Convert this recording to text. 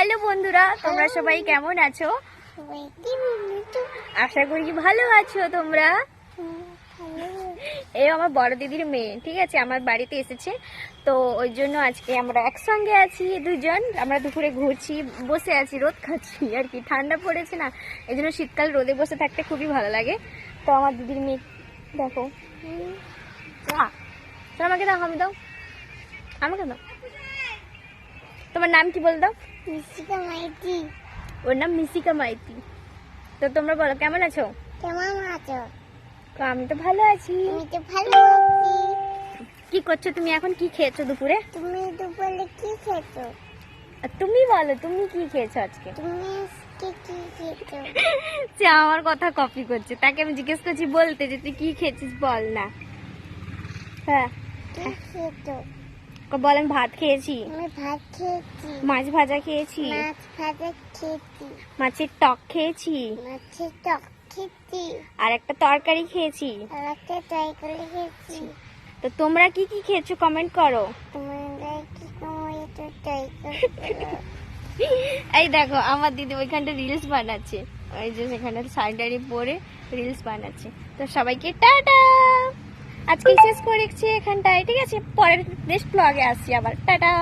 Hello বন্ধুরা, তোমরা সবাই কেমন আছো? আশা করি ভালো আছো তোমরা। এই আমার বড় দিদির মেয়ে, ঠিক আছে, আমার বাড়িতে এসেছে, তো ওই জন্য আজকে আমরা একসঙ্গে আছি দুজন। আমরা দুপুরে ঘুরছি, বসে আছি, রোদ খাচ্ছি আর কি, ঠান্ডা পড়েছে না, এই জন্য শীতকাল রোদে বসে থাকতে খুবই ভালো লাগে। তো আমার দিদির মেয়ে দেখো, আমাকে দাও, আমি দাও, আমাকে দাও। তোমার নাম কি বল দাও? মিশিকা মাইতি। ওর নাম মিশিকা মাইতি। তো তোমরা বলো কেমন আছো? কেমন আছো? তো আমি তো ভালো আছি। আমি তো ভালো আছি। কি করছো তুমি এখন? কি খেয়েছো দুপুরে? তুমি দুপুরে কি খেয়েছো? আর তুমি বলো, তুমি কি খেয়েছো আজকে? তুমি আজকে কি খেয়েছো? সে আমার কথা কপি করছে, তাকে আমি জিজ্ঞেস করছি বলতে যে তুই কি খেয়েছিস বল না। হ্যাঁ কি খেয়েছো? বল আমি ভাত খেয়েছি, আমি ভাত খেয়েছি, মাছ ভাজা খেয়েছি, মাছ ভাজা খেয়েছি, মাছের টক খেয়েছি, মাছের টক খেয়েছি, আর একটা তরকারি খেয়েছি। আর একটা তরকারি খেয়েছি। তো তোমরা কি কি খেয়েছো কমেন্ট করো। তোমরা কি কমেছো তরকারি? এই দেখো আমার দিদি ওইখানটা রিলস বানাচ্ছে, ওই যে সেখানে শাড়ি পরে রিলস বানাচ্ছে। তো সবাইকে টাটা, আজকে শেষ করেছি এখানটায়, ঠিক আছে, পরের নেক্সট ব্লগে আসছি আবার, টাটা।